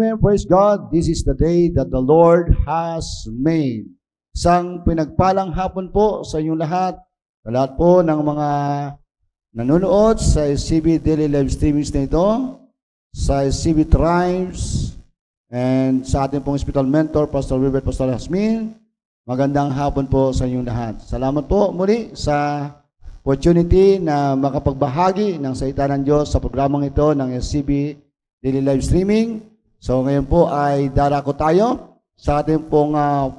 amen. Praise God. This is the day that the Lord has made. Isang pinagpalang hapon po sa inyong lahat. Sa lahat po ng mga nanonood sa SCB Daily Live Streamings na ito, sa SCB Tribes, and sa ating pong spiritual mentor, Pastor Wilbert, Pastor Hasmin. Magandang hapon po sa inyong lahat. Salamat po muli sa opportunity na makapagbahagi ng salita ng Diyos sa programang ito ng SCB Daily Live Streaming. So ngayon po ay darako tayo sa ating pong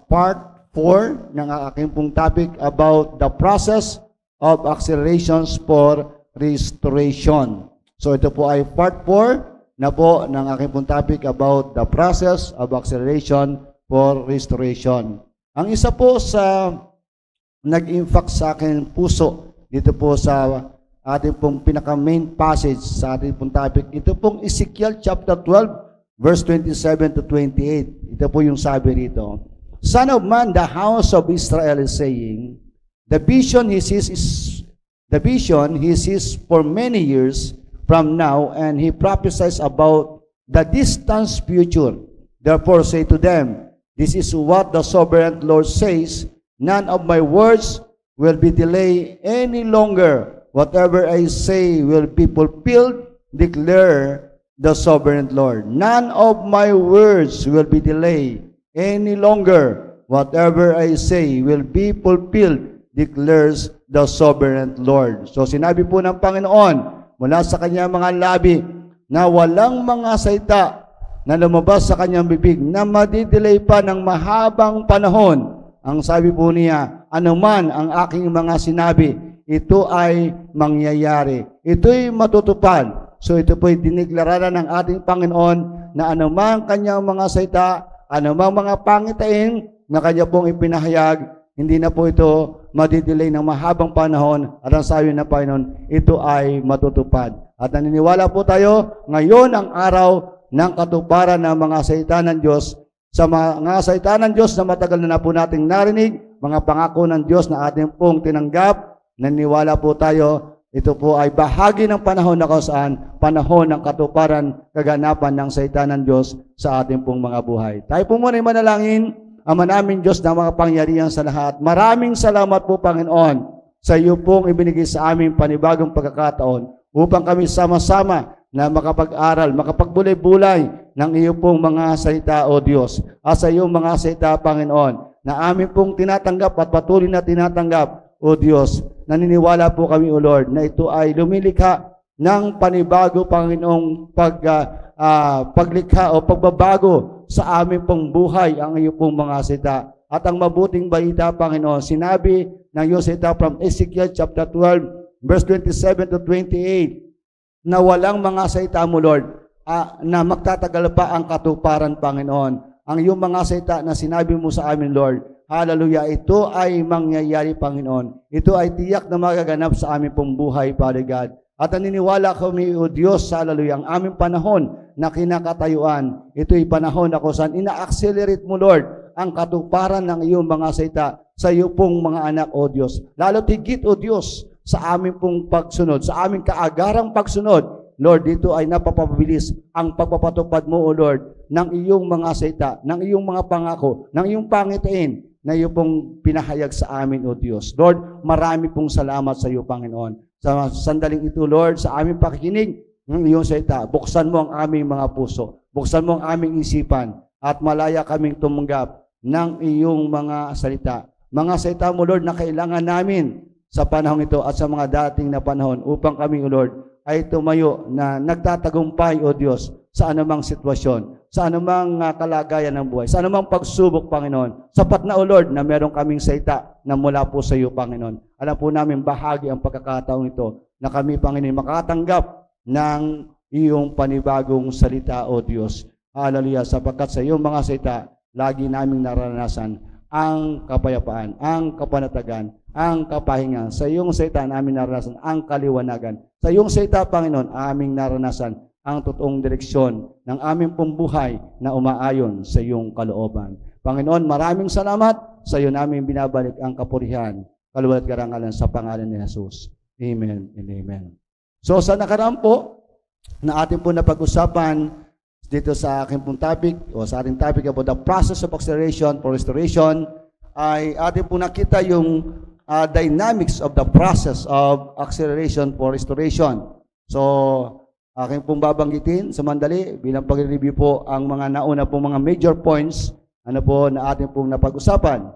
part 4 ng aking pong topic about the process of accelerations for restoration. So ito po ay part 4 na po ng aking pong topic about the process of acceleration for restoration. Ang isa po sa nag-impact sa aking puso dito po sa ating pong pinaka-main passage sa ating pong topic. Ito pong Ezekiel chapter 12, verse 27 to 28. Ito po yung sabi rito. Son of man, the house of Israel is saying, the vision he sees for many years from now, and he prophesies about the distant future. Therefore say to them, this is what the sovereign Lord says, none of my words will be delayed any longer. Whatever I say will be fulfilled, declare the sovereign Lord. None of my words will be delayed any longer. Whatever I say will be fulfilled, declares the sovereign Lord. So sinabi po ng Panginoon mula sa kanyang mga labi na walang mga salita na lumabas sa kanyang bibig na madidelay pa ng mahabang panahon. Ang sabi po niya, anuman ang aking mga sinabi, ito ay mangyayari. Ito'y matutupad. So ito po'y diniklarada ng ating Panginoon na anumang kanyang mga salita, anumang mga pangitain na kanya pong ipinahayag, hindi na po ito madidelay ng mahabang panahon. At ang sabi ng Panginoon, ito ay matutupad. At naniniwala po tayo, ngayon ang araw ng katuparan ng mga salita ng Diyos, sa mga salita ng Diyos na matagal na po nating narinig, mga pangako ng Diyos na ating pong tinanggap. Naniniwala po tayo, ito po ay bahagi ng panahon na kung saan panahon ng katuparan, kaganapan ng salita ng Diyos sa ating pong mga buhay. Tayo po muna manalangin. Ama namin Diyos na mga pangyarihan sa lahat. Maraming salamat po Panginoon sa iyo pong ibinigay sa aming panibagong pagkakataon upang kami sama-sama na makapag-aral, makapagbulay-bulay ng iyo pong mga salita o Diyos. At sa iyong mga salita Panginoon na aming pong tinatanggap at patuloy na tinatanggap o Diyos, naniniwala po kami, O Lord, na ito ay lumilikha ng panibago, Panginoong paglikha o pagbabago sa aming pong buhay ang iyo pong mga salita. At ang mabuting balita, Panginoon, sinabi ng iyong salita from Ezekiel chapter 12, verse 27 to 28, na walang mga salita mo, Lord, na magtatagal pa ang katuparan, Panginoon. Ang iyong mga salita na sinabi mo sa amin, Lord, hallelujah, ito ay mangyayari, Panginoon. Ito ay tiyak na magaganap sa aming pong buhay, Father God. At naniniwala kami, O Diyos, hallelujah, ang aming panahon na kinakatayuan, ito ay panahon na kung saan ina-accelerate mo, Lord, ang katuparan ng iyong mga salita sa iyo pong mga anak, O Diyos. Lalo tigit, O Diyos, sa aming pong pagsunod, sa aming kaagarang pagsunod, Lord, dito ay napapabilis ang pagpapatupad mo, O Lord, ng iyong mga salita, ng iyong mga pangako, ng iyong pangitain na iyo pong pinahayag sa amin, O Diyos. Lord, marami pong salamat sa iyo, Panginoon. Sa sandaling ito, Lord, sa aming pakikinig ng iyong salita, buksan mo ang aming mga puso, buksan mo ang aming isipan, at malaya kaming tumanggap ng iyong mga salita. Mga salita mo, Lord, na kailangan namin sa panahon ito at sa mga dating na panahon upang kami, O Lord, ay tumayo na nagtatagumpay, O Diyos, sa anumang sitwasyon, sa anumang kalagayan ng buhay, sa anumang pagsubok, Panginoon. Sapat na, O Lord, na meron kaming salita na mula po sa iyo, Panginoon. Alam po namin bahagi ang pagkakataong ito na kami, Panginoon, makatanggap ng iyong panibagong salita, O Diyos. Hallelujah, sapagkat sa iyong mga salita, lagi naming naranasan ang kapayapaan, ang kapanatagan, ang kapahingan. Sa iyong salita namin naranasan ang kaliwanagan. Sa iyong salita, Panginoon, aming naranasan ang totoong direksyon ng aming pong buhay na umaayon sa iyong kalooban. Panginoon, maraming salamat. Sa iyo namin binabalik ang kapurihan, kaluwalhati at karangalan sa pangalan ni Jesus. Amen and amen. So sa nakaraan po, na ating po napag-usapan dito sa aking pong topic o sa ating topic about the process of acceleration for restoration ay ating po nakita yung dynamics of the process of acceleration for restoration. So, aking pong babanggitin sa mandali bilang pag-review po ang mga nauna pong mga major points na ating pong napag-usapan.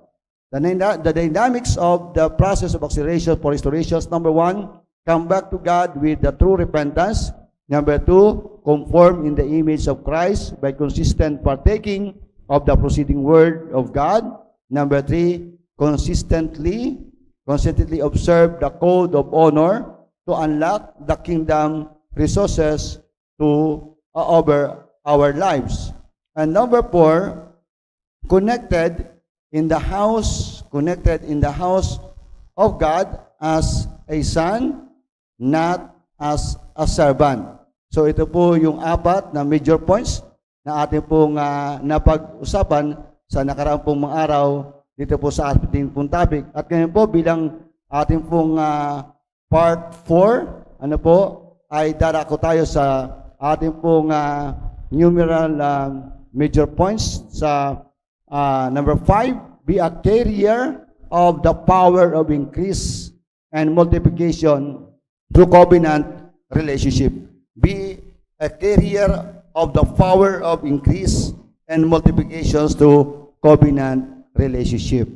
The dynamics of the process of acceleration for restoration. Number 1, come back to God with the true repentance. Number 2, conform in the image of Christ by consistent partaking of the proceeding word of God. Number 3, consistently observe the code of honor to unlock the kingdom resources to over our lives. And number 4, connected in the house of God as a son, not as a servant. So ito po yung 4 na major points na ating pong napag-usapan sa nakaraang pong mga araw dito po sa ating pong topic. At ngayon po bilang ating pong part 4, ay darako tayo sa ating pong numeral major points sa number 5, be a carrier of the power of increase and multiplication through covenant relationship. Be a carrier of the power of increase and multiplications through covenant relationship.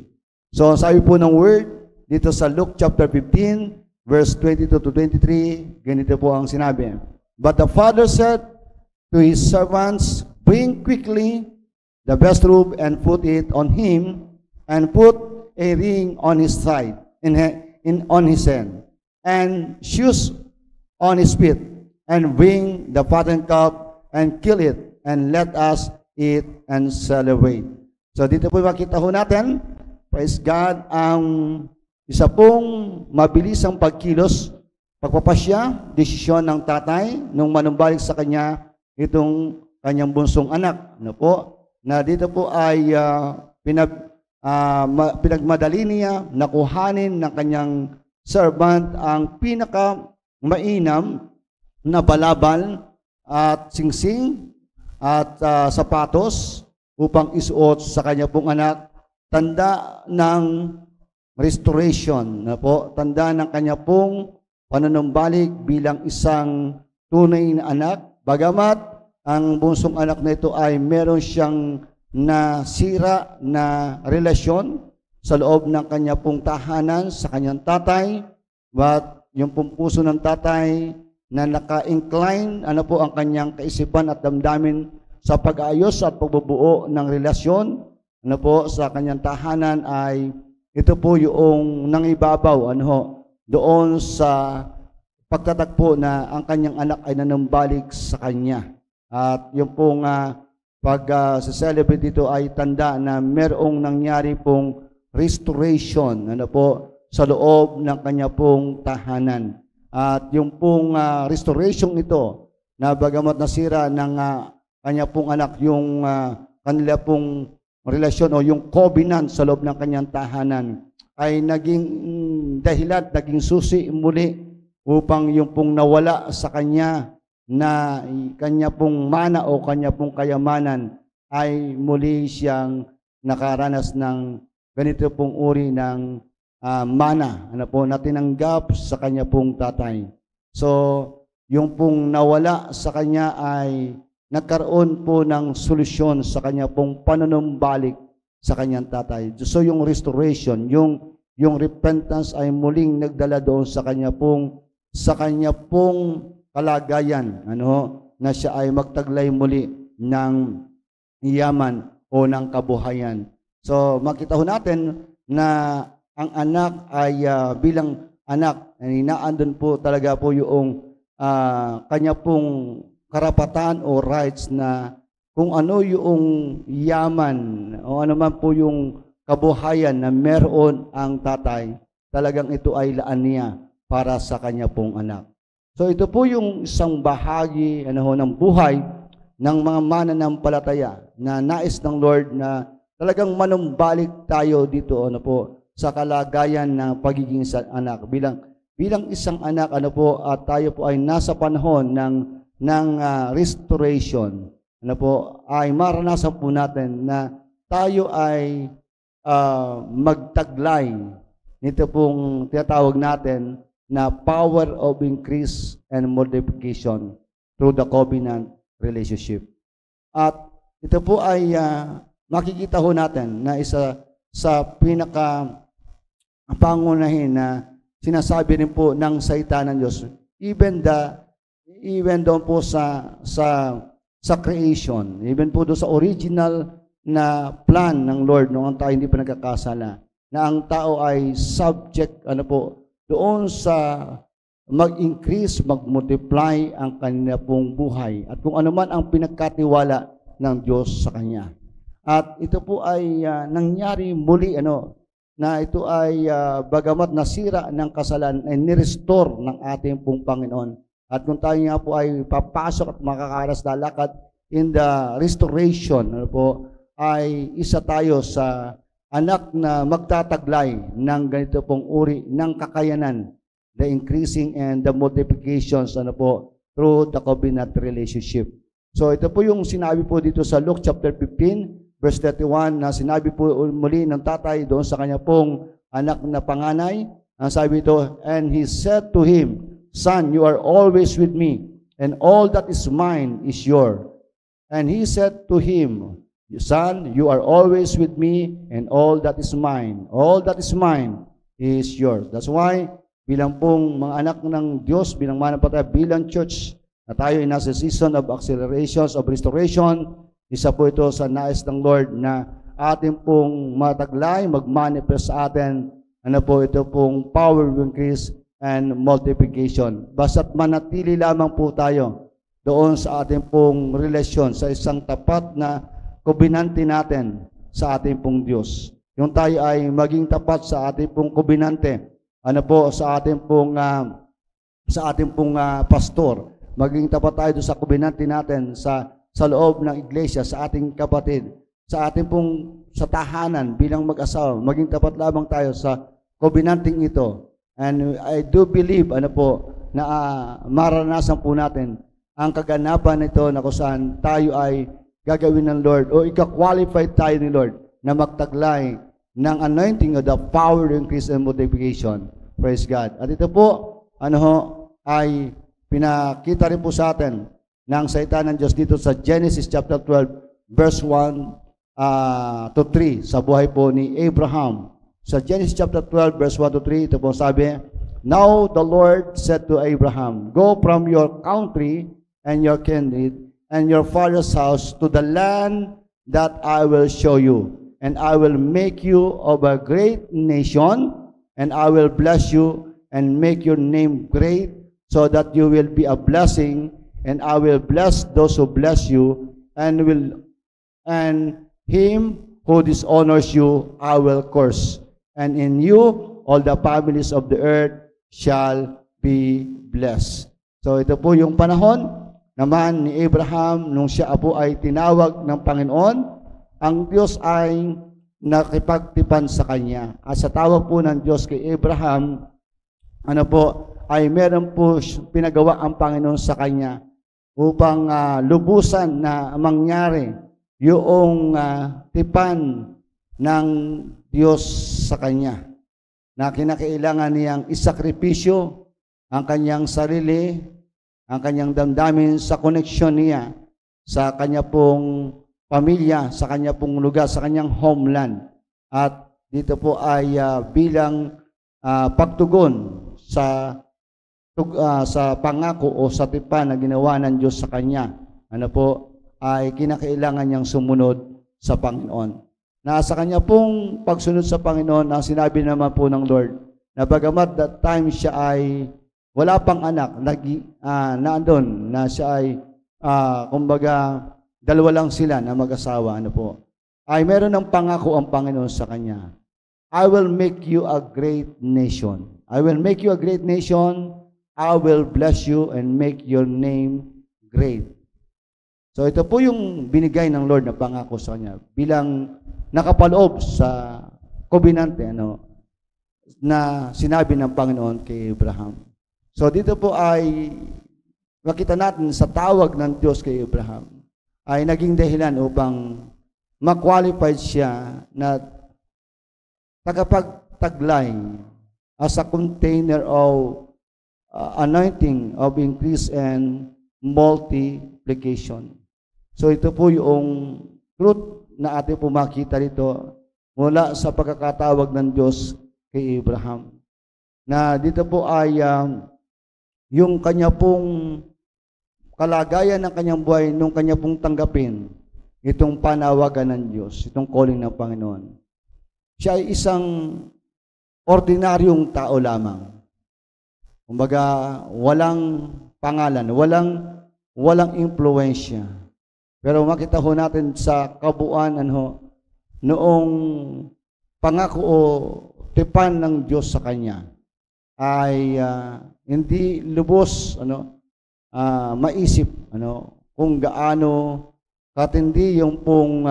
So sabi po ng word dito sa Luke chapter 15 verse 22 to 23, ganito po ang sinabi. But the father said to his servants, bring quickly the best robe and put it on him, and put a ring on his side, on his hand, and shoes on his feet, and bring the fattened calf and kill it, and let us eat and celebrate. So dito po makita ho natin, praise God, ang isa pong mabilisang pagkilos, pagpapasya, desisyon ng tatay nung manumbalik sa kanya itong kanyang bunsong anak. Na dito po ay pinagmadali niya na kuhanin ng kanyang servant ang pinaka-mainam na balabal at singsing at sapatos upang isuot sa kanya pong anak, tanda ng restoration, tanda ng kanya pong panunumbalik bilang isang tunay na anak. Bagamat ang bunsong anak na ito ay meron siyang nasira na relasyon sa loob ng kanya pong tahanan sa kanyang tatay, but yung pong puso ng tatay na naka-incline, ang kanyang kaisipan at damdamin sa pag-aayos at pagbubuo ng relasyon, sa kanyang tahanan ay ito po yung nangibabaw, doon sa pagtatagpo na ang kanyang anak ay nanumbalik sa kanya. At yung pong pag-celebrate dito ay tanda na merong nangyari pong restoration sa loob ng kanya pong tahanan. At yung pong restoration ito na bagamat nasira ng kanya pong anak yung kanila pong relasyon o yung covenant sa loob ng kanyang tahanan ay naging dahilan, naging susi muli upang yung pong nawala sa kanya na kanya pong mana o kanya pong kayamanan ay muli siyang nakaranas ng ganito pong uri ng mana na tinanggap sa kanya pong tatay. So, yung pong nawala sa kanya ay nagkaroon po ng solusyon sa kanya pong panunumbalik sa kanyang tatay. So, yung restoration, yung repentance ay muling nagdala doon sa kanya pong kalagayan, na siya ay magtaglay muli ng yaman o ng kabuhayan. So, makita ho natin na ang anak ay bilang anak, inaandun po talaga po yung kanya pong karapatan o rights na kung ano yung yaman o ano man po yung kabuhayan na meron ang tatay, talagang ito ay laan niya para sa kanya pong anak. So ito po yung isang bahagi ng buhay ng mga mananampalataya na nais ng Lord na talagang manumbalik tayo dito sa kalagayan ng pagiging anak. Bilang isang anak at tayo po ay nasa panahon ng restoration. ano po, ay maranasan po natin na tayo ay magtaglay nito pong tinatawag natin na power of increase and multiplication through the covenant relationship. At ito po ay makikita ho natin na isa sa pinaka pangunahin na sinasabi rin po ng salita ng Diyos, even doon po sa creation, even po doon sa original na plan ng Lord noong tayo hindi pa nagkakasala, na ang tao ay subject doon sa mag-increase, mag-multiply ang kanila pong buhay at kung ano man ang pinagkatiwala ng Diyos sa kanya. At ito po ay nangyari muli na ito ay bagamat nasira ng kasalanan ay nirestore ng ating pong Panginoon. At kung tayo nga po ay papasok at makakaras na lakad in the restoration, ay isa tayo sa anak na magtataglay ng ganito pong uri ng kakayanan, the increasing and the multiplications through the covenant relationship. So ito po yung sinabi po dito sa Luke chapter 15 verse 31 na sinabi po muli ng tatay doon sa kanya pong anak na panganay. Ang sabi ito, and he said to him, Son, you are always with me, and all that is mine is yours. And he said to him, Son, you are always with me, and all that is mine is yours. That's why, bilang pong mga anak ng Diyos, bilang mananampalataya, bilang church, na tayo ay nasa season of accelerations, of restoration, isa po ito sa nais ng Lord na ating pong mataglay, mag-manifest sa atin, ito pong power of increase and multiplication. Basta't manatili lamang po tayo doon sa ating pong relasyon, sa isang tapat na kobenante natin sa ating pong Diyos. Yung tayo ay maging tapat sa ating pong kobenante, sa ating pong pastor. Maging tapat tayo sa kobenante natin sa loob ng iglesia, sa ating kapatid, sa ating pong sa tahanan bilang mag-asawa. Maging tapat lamang tayo sa kobenanteng ito. And I do believe na maranasan po natin ang kaganapan nito na kung saan tayo ay gagawin ng Lord o ika-qualified tayo ni Lord na magtaglay ng anointing of the power, increase, and multiplication. Praise God. At ito po, ay pinakita rin po sa atin ng salita ng Diyos dito sa Genesis chapter 12, verse 1 to 3, sa buhay po ni Abraham. Sa Genesis chapter 12, verse 1 to 3, ito po sabi, Now the Lord said to Abraham, Go from your country and your kindred and your father's house to the land that I will show you. And I will make you of a great nation, and I will bless you and make your name great, so that you will be a blessing, and I will bless those who bless you, and him who dishonors you I will curse. And in you all the families of the earth shall be blessed. So ito po yung panahon naman ni Abraham nung siya po ay tinawag ng Panginoon. Ang Diyos ay nakipagtipan sa kanya. At sa tawag po ng Diyos kay Abraham, ay meron po pinagawa ang Panginoon sa kanya upang lubusan na mangyari yung tipan ng Diyos sa kanya, na kinakailangan niyang isakripisyo ang kanyang sarili, ang kanyang damdamin sa koneksyon niya sa kanya pong pamilya, sa kanya pong lugar, sa kanyang homeland. At dito po ay bilang pagtugon sa pangako o sa tipan na ginawa ng Diyos sa kanya, ay kinakailangan niyang sumunod sa Panginoon. Nasa kanya pong pagsunod sa Panginoon, ang sinabi naman po ng Lord, na bagamat that time siya ay wala pang anak, naandun, na siya ay, kumbaga, dalawa lang sila na mag-asawa, ay meron ng pangako ang Panginoon sa kanya. I will make you a great nation. I will make you a great nation. I will bless you and make your name great. So ito po yung binigay ng Lord na pangako sa kanya bilang nakapaloob sa kobenante na sinabi ng Panginoon kay Abraham. So dito po ay makita natin sa tawag ng Diyos kay Abraham ay naging dahilan upang ma-qualified siya na tagapagtaglay as a container of anointing of increase and multiplication. So ito po yung truth na ating po makita rito mula sa pagkakatawag ng Diyos kay Abraham. Na dito po ay yung kanya pong kalagayan ng kanyang buhay nung kanya pong tanggapin itong panawagan ng Diyos, itong calling ng Panginoon. Siya ay isang ordinaryong tao lamang. Kumbaga, walang pangalan, walang impluensya. Pero makita ho natin sa kabuuan noong pangako o tipan ng Diyos sa kanya ay hindi lubos maisip kung gaano katindi yung pong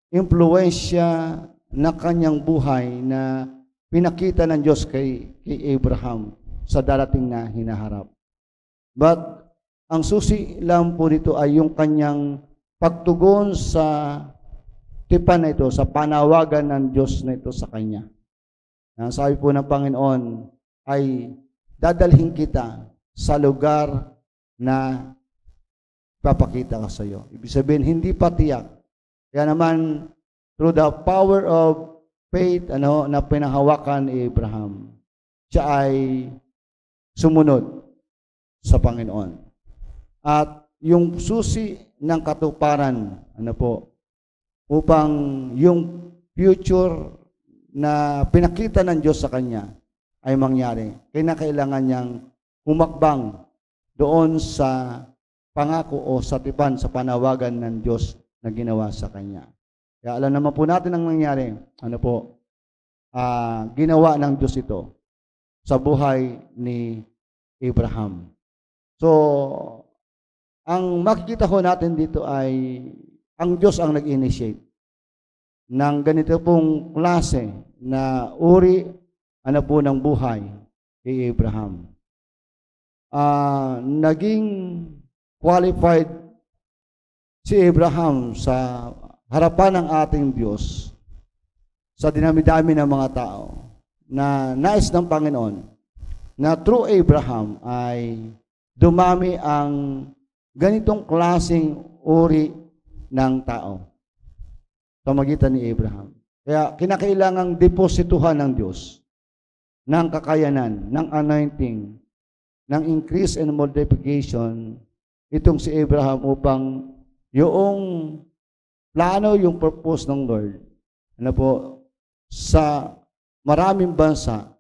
impluensya na kanyang buhay na pinakita ng Diyos kay Abraham sa darating na hinaharap. But ang susi lang po dito ay yung kanyang pagtugon sa tipan na ito, sa panawagan ng Diyos na ito sa kanya. Ang sabi po ng Panginoon ay dadalhin kita sa lugar na papakita ka sa iyo. Ibig sabihin, hindi pa tiyak. Kaya naman, through the power of faith na pinahawakan ni Abraham, siya ay sumunod sa Panginoon. At yung susi ng katuparan, upang yung future na pinakita ng Diyos sa kanya ay mangyari. Kailangan niyang humakbang doon sa pangako o sa tipan, sa panawagan ng Diyos na ginawa sa kanya. Kaya alam naman po natin ang nangyari. Ginawa ng Diyos ito sa buhay ni Abraham. So, ang makikita ko natin dito ay ang Diyos ang nag-initiate ng ganito pong klase na uri ng buhay kay Abraham. Naging qualified si Abraham sa harapan ng ating Diyos sa dinami-dami ng mga tao na nais ng Panginoon na through Abraham ay dumami ang ganitong klaseng uri ng tao sa magitan ni Abraham. Kaya kinakailangang deposituhan ng Diyos ng kakayanan, ng anointing, ng increase and multiplication itong si Abraham upang yung plano, yung purpose ng Lord sa maraming bansa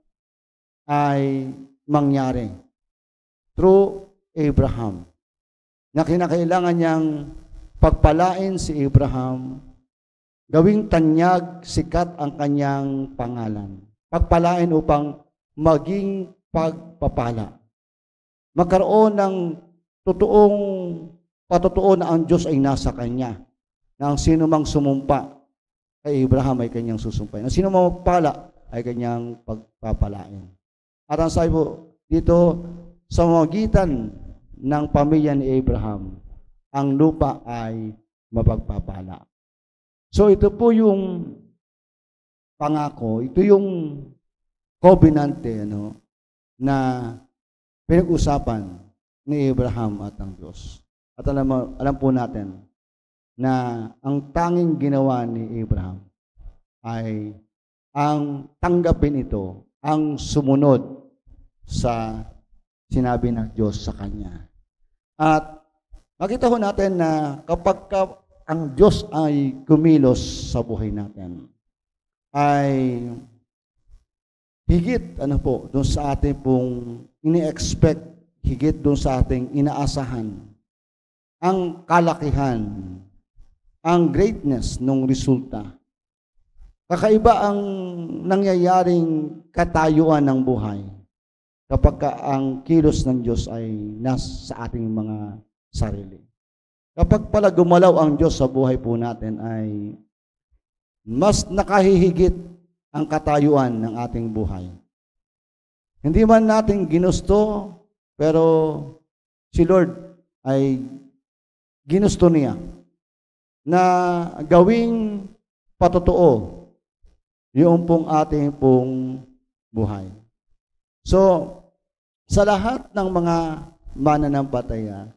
ay mangyari through Abraham. Na kinakailangan niyang pagpalain si Abraham, gawing tanyag, sikat ang kanyang pangalan. Pagpalain upang maging pagpapala. Magkaroon ng totoong patotoo na ang Diyos ay nasa kanya. Na ang sino mang sumumpa kay Abraham ay kanyang susumpain. Ang sino mang magpala ay kanyang pagpapalain. At ang sabi po dito, sa magitan ng pamilya ni Abraham, ang lupa ay mapagpapala. So ito po yung pangako, ito yung covenante na pinag-usapan ni Abraham at ang Diyos. At alam po natin na ang tanging ginawa ni Abraham ay ang tanggapin ito, ang sumunod sa sinabi ng Diyos sa kanya. At makita ho natin na kapag ang Diyos ay kumilos sa buhay natin, ay higit doon sa ating pong ini-expect, higit doon sa ating inaasahan, ang kalakihan, ang greatness ng resulta. Kakaiba ang nangyayaring katayuan ng buhay kapag ang kilos ng Diyos ay nasa ating mga sarili. Kapag pala gumalaw ang Diyos sa buhay po natin ay mas nakahihigit ang katayuan ng ating buhay. Hindi man natin ginusto, pero si Lord ay ginusto niya na gawing patotoo yung pong ating pong buhay. So, sa lahat ng mga mananampalataya,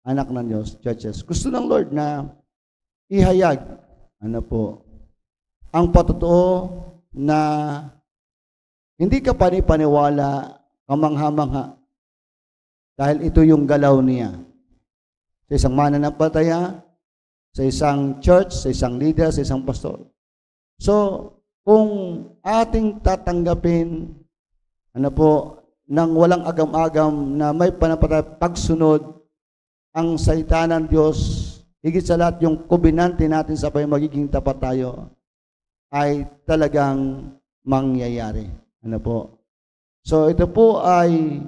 anak ng Diyos, churches, gusto ng Lord na ihayag, ang patotoo na hindi ka panipaniwala, kamangha-mangha, dahil ito yung galaw niya. Sa isang mananampalataya, sa isang church, sa isang leader, sa isang pastor. So, kung ating tatanggapin, nang walang agam-agam na may pagsunod ang salita ng Diyos, higit sa lahat yung kobenante natin sa magiging tapat tayo, ay talagang mangyayari. So, ito po ay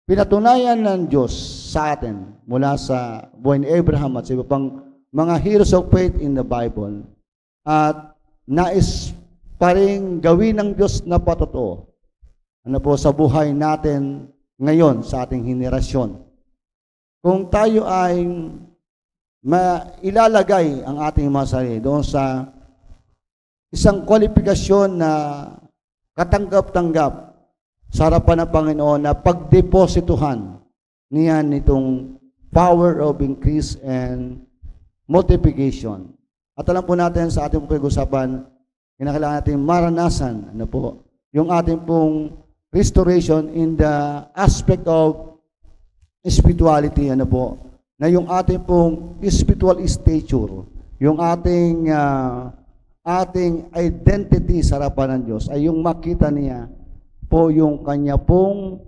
pinatunayan ng Diyos sa atin mula sa buhay ni Abraham at sa iba pang mga heroes of faith in the Bible. At nais pa rin gawin ng Diyos na patotoo sa buhay natin ngayon sa ating henerasyon. Kung tayo ay ilalagay ang ating mga sarili doon sa isang kwalifikasyon na katanggap-tanggap sa harapan ng Panginoon na pagdeposituhan niyan nitong power of increase and multiplication. At alam po natin sa ating pag-usapan, kinakailangan natin maranasan yung ating pong restoration in the aspect of spirituality, na yung ating pong spiritual stature, yung ating identity sa harapan ng Diyos ay yung makita niya po yung kanya pong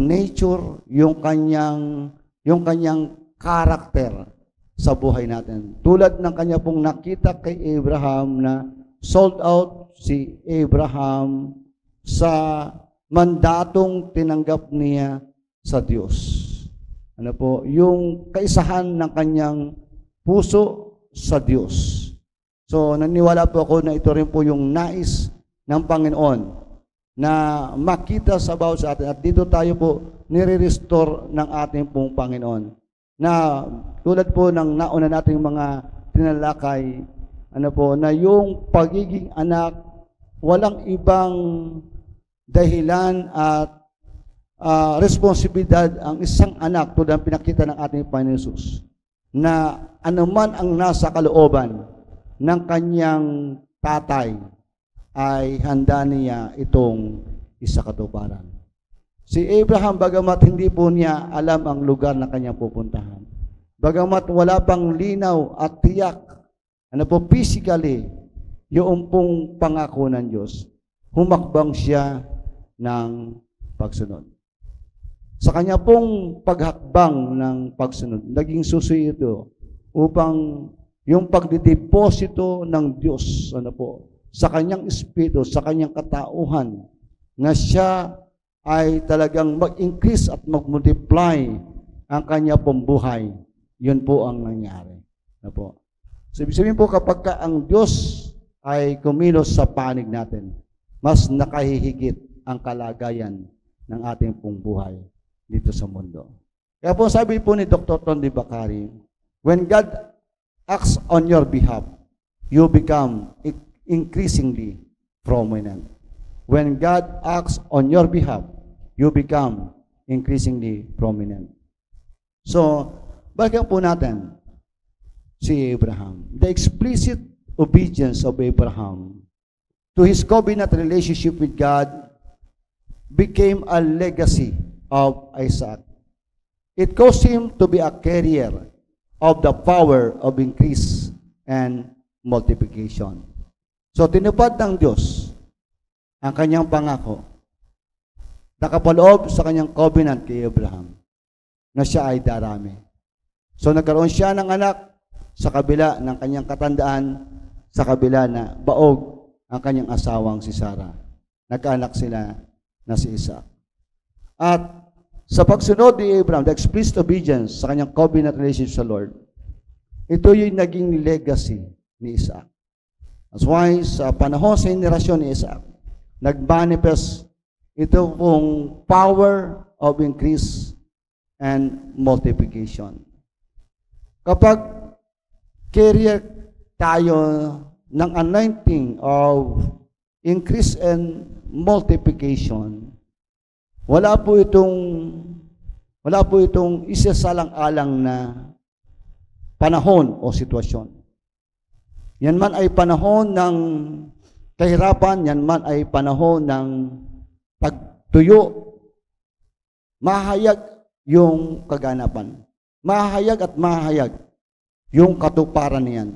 nature, yung kanyang karakter sa buhay natin. Tulad ng kanya pong nakita kay Abraham na sold out si Abraham sa mandatong tinanggap niya sa Diyos. Yung kaisahan ng kanyang puso sa Diyos. So, naniwala po ako na ito rin po yung nais ng Panginoon na makita sa bawat sa atin. At dito tayo po nire-restore ng ating pong Panginoon. Na tulad po ng nauna nating mga tinalakay, na yung pagiging anak, walang ibang dahilan at responsibilidad ang isang anak tulad ng pinakita ng ating Panginoon Jesus, na anuman ang nasa kalooban ng kanyang tatay ay handa niya itong isakatuparan. Si Abraham, bagamat hindi po niya alam ang lugar na kanyang pupuntahan, bagamat wala pang linaw at tiyak, physically, yung pong pangako ng Diyos, humakbang siya ng pagsunod. Sa kanya pong paghakbang ng pagsunod, naging susi ito upang yung pagdideposito ng Diyos, sa kanyang espiritu, sa kanyang katauhan, na siya ay talagang mag-increase at mag-multiply ang kanya pong buhay. Yun po ang nangyari. So, ibig sabihin po, kapag ang Diyos ay kumilos sa panig natin, mas nakahihigit ang kalagayan ng ating pong buhay dito sa mundo. Kaya po sabi po ni Dr. Tondi Bakari, when God acts on your behalf, you become increasingly prominent. When God acts on your behalf, you become increasingly prominent. So, balikan po natin si Abraham. The explicit obedience of Abraham to his covenant relationship with God became a legacy of Isaac. It caused him to be a carrier of the power of increase and multiplication. So, tinupad ng Diyos ang kanyang pangako. Nakapaloob sa kanyang covenant kay Abraham na siya ay darami. So, nagkaroon siya ng anak sa kabila ng kanyang katandaan, sa kabila na baog ang kanyang asawang si Sarah. Nagkaanak sila na si Isaac. At sa pagsunod ni Abraham, the explicit obedience sa kanyang covenant relationship sa Lord, ito yung naging legacy ni Isaac. That's why sa panahon sa henerasyon ni Isaac, nag-manifest ito pong power of increase and multiplication. kapag carrier tayo ng anointing of increase and multiplication, wala po itong isasalang-alang na panahon o sitwasyon. Yan man ay panahon ng kahirapan, yan man ay panahon ng pagtuyo, mahayag yung kaganapan. Mahayag at mahayag yung katuparan niyan.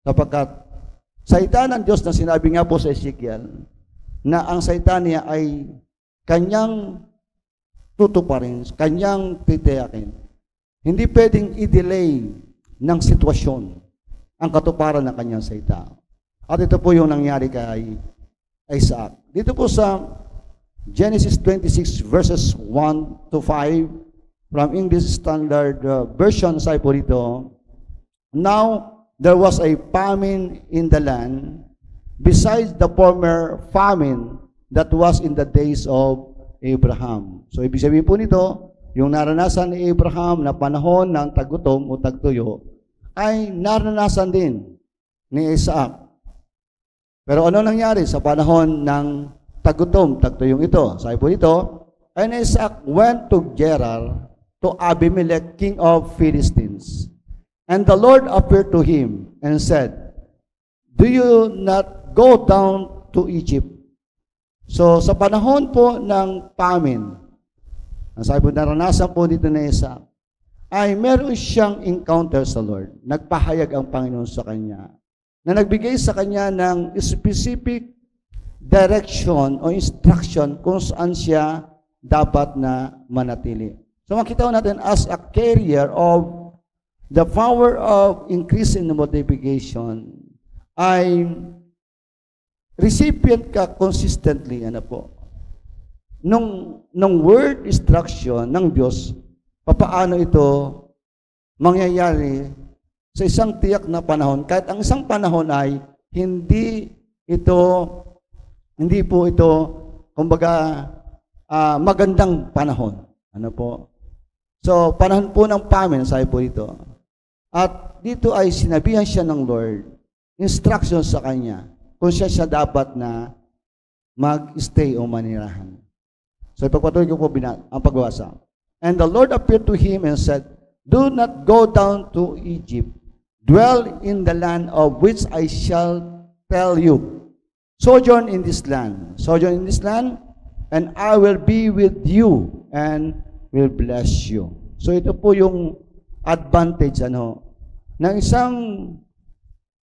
Sapagkat salita ng Diyos na sinabi nga po sa Ezekiel na ang salita niya ay kanyang tutuparin, kanyang titiyakin. Hindi pwedeng i-delay ng sitwasyon ang katuparan ng kanyang salita. At ito po yung nangyari kay Isaac. Dito po sa Genesis 26 verses 1 to 5 from English Standard Version, sabi po dito, "Now there was a famine in the land, besides the former famine that was in the days of Abraham." So, ibig sabihin po nito, yung naranasan ni Abraham na panahon ng tagutom o tagtuyo, ay naranasan din ni Isaac. Pero ano nangyari sa panahon ng tagutom, tagtuyong ito? Sabi po dito, "And Isaac went to Gerar, to Abimelech, king of Philistines. And the Lord appeared to him and said, Do you not go down to Egypt?" So, sa panahon po ng famine, ang sabi po, naranasan po dito na Isaac, ay meron siyang encounter sa Lord. Nagpahayag ang Panginoon sa kanya, na nagbigay sa kanya ng specific direction o instruction kung saan siya dapat na manatili. So, makita natin as a carrier of the power of increase in multiplication, ay recipient ka consistently, nung word instruction ng Diyos, papaano ito mangyayari sa isang tiyak na panahon, kahit ang isang panahon ay hindi po ito, kumbaga, magandang panahon. So, panahon po ng famine, sabi po dito. At dito ay sinabihan siya ng Lord, instruction sa kanya, kung siya dapat na mag-stay o manirahan. So, ipagpatuloy ko po ang pagbasa. "And the Lord appeared to him and said, Do not go down to Egypt. Dwell in the land of which I shall tell you. Sojourn in this land. Sojourn in this land, and I will be with you and will bless you." So ito po yung advantage ng isang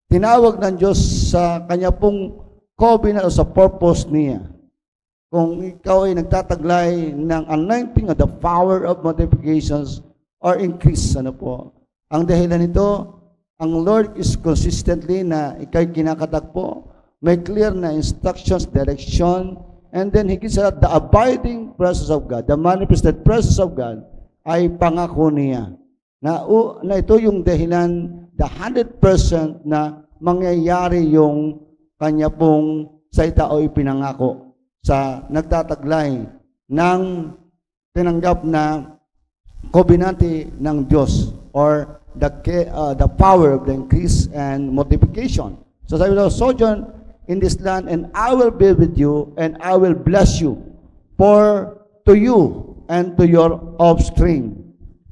tinawag ng Diyos sa kanya pong covenant o sa purpose niya. Kung ikaw ay nagtataglay ng anointing of the power of multiplications or increase, ang dahilan nito, ang Lord is consistently na ikaw'y kinakatakbo, may clear na instructions, direction, and then higit sa the abiding presence of God, the manifested presence of God, ay pangako niya. Na ito yung dahilan, the 100% na mangyayari yung kanya pong salita o ipinangako sa nagtataglay ng tinanggap na covenante ng Diyos or the power of the increase and multiplication. So sabi ko, "Sojourn in this land, and I will be with you, and I will bless you, for to you and to your offspring.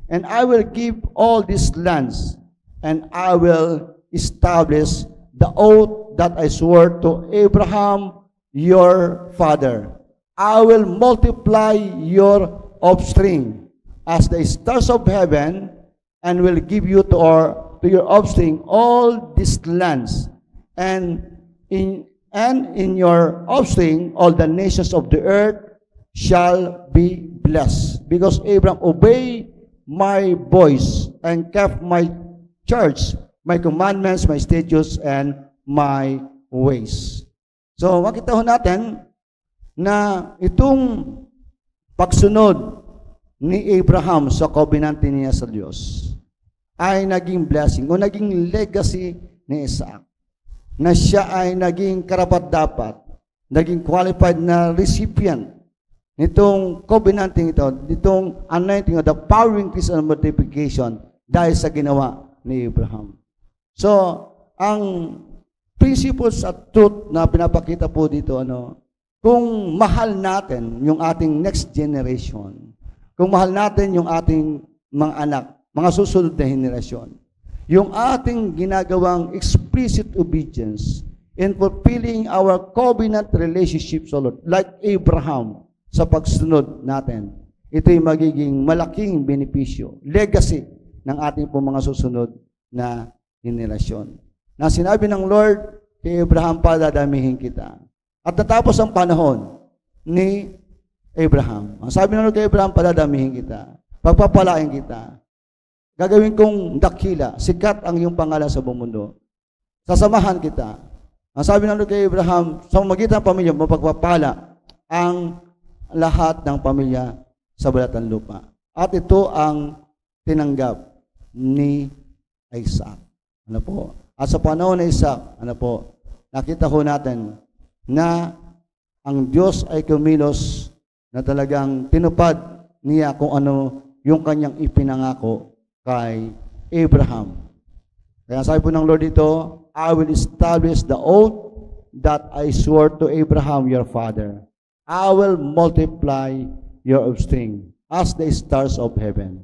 And I will give all these lands, and I will establish the oath that I swore to Abraham, your father. I will multiply your offspring as the stars of heaven, and will give you to your offspring all these lands, and in your offspring all the nations of the earth shall be blessed, because Abraham obeyed my voice and kept my charge, my commandments, my statutes, and my ways." So, makita ho natin na itong pagsunod ni Abraham sa covenant niya sa Diyos ay naging blessing o naging legacy ni Isaac, na siya ay naging karapat-dapat, naging qualified na recipient nitong covenanting ito, nitong anointing of the power, increase, and multiplication dahil sa ginawa ni Abraham. So, ang principles at truth na pinapakita po dito, kung mahal natin yung ating next generation, kung mahal natin yung ating mga anak, mga susunod na henerasyon, yung ating ginagawang explicit obedience in fulfilling our covenant relationships, Lord, like Abraham sa pagsunod natin, ito'y magiging malaking benepisyo, legacy ng ating po mga susunod na henerasyon. Na sinabi ng Lord kay Abraham, padadamihin kita. At natapos ang panahon ni Abraham. Ang sabi ng Lord kay Abraham, padadamihin kita. Pagpapalain kita. Gagawin kong dakila, sikat ang iyong pangalan sa buong mundo. Sasamahan kita. Ang sabi ng Lord kay Abraham, sa magitan ng pamilya, mapagpapala ang lahat ng pamilya sa balat ng lupa. At ito ang tinanggap ni Isaac. Ano po? At sa panahon ni Isaac, nakita ho natin na ang Diyos ay kumilos na talagang tinupad niya kung ano yung kanyang ipinangako kay Abraham. Kaya sabi po ng Lord dito, I will establish the oath that I swore to Abraham your father. I will multiply your offspring as the stars of heaven.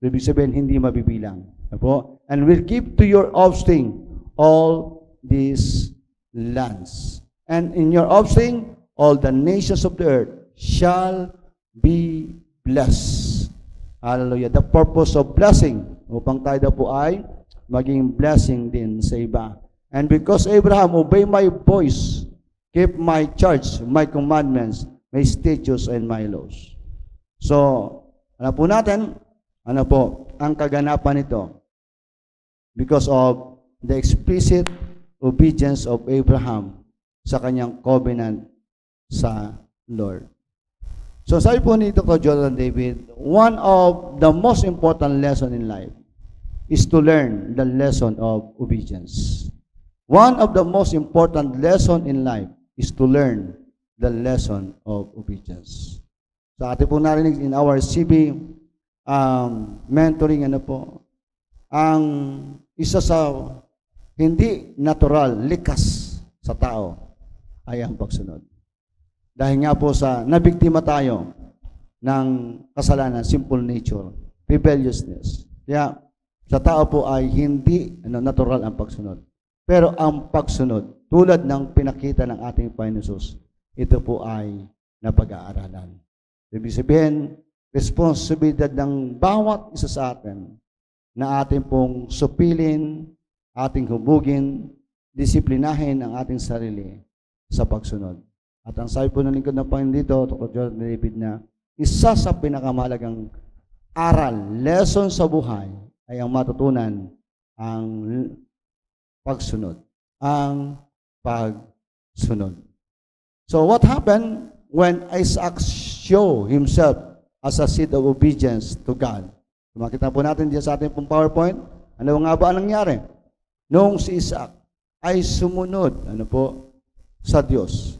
Ibig sabihin, hindi mabibilang. And will give to your offspring all these lands. And in your offspring, all the nations of the earth shall be blessed. Hallelujah. The purpose of blessing, upang tayo po ay maging blessing din sa iba. And because Abraham obey my voice, keep my charge, my commandments, my statutes, and my laws. So, po natin, ang kaganapan nito? Because of the explicit obedience of Abraham sa kanyang covenant sa Lord. So, sabi po ni Dr. Jonathan David, one of the most important lesson in life is to learn the lesson of obedience. One of the most important lesson in life is to learn the lesson of obedience. So, ating po narinig in our CB mentoring, ang isa sa hindi natural, likas sa tao ay ang pagsunod. Dahil nga po sa nabiktima tayo ng kasalanan, simple nature, rebelliousness. Kaya sa tao po ay hindi natural ang pagsunod. Pero ang pagsunod, tulad ng pinakita ng ating Panginoon Jesus, ito po ay napag-aaralan. Ibig sabihin, responsibilidad ng bawat isa sa atin na ating pong supilin, ating hubugin, disiplinahin ang ating sarili sa pagsunod. At ang sabi po ng lingkod ng Panginoon dito, Dr. Jonathan David, na isa sa pinakamahalagang aral, lesson sa buhay, ay ang matutunan ang pagsunod. Ang pagsunod. So what happened when Isaac showed himself as a seed of obedience to God? Makita po natin diyan sa ating pong PowerPoint. Ano nga ba ang nangyari? Noong si Isaac ay sumunod sa Diyos.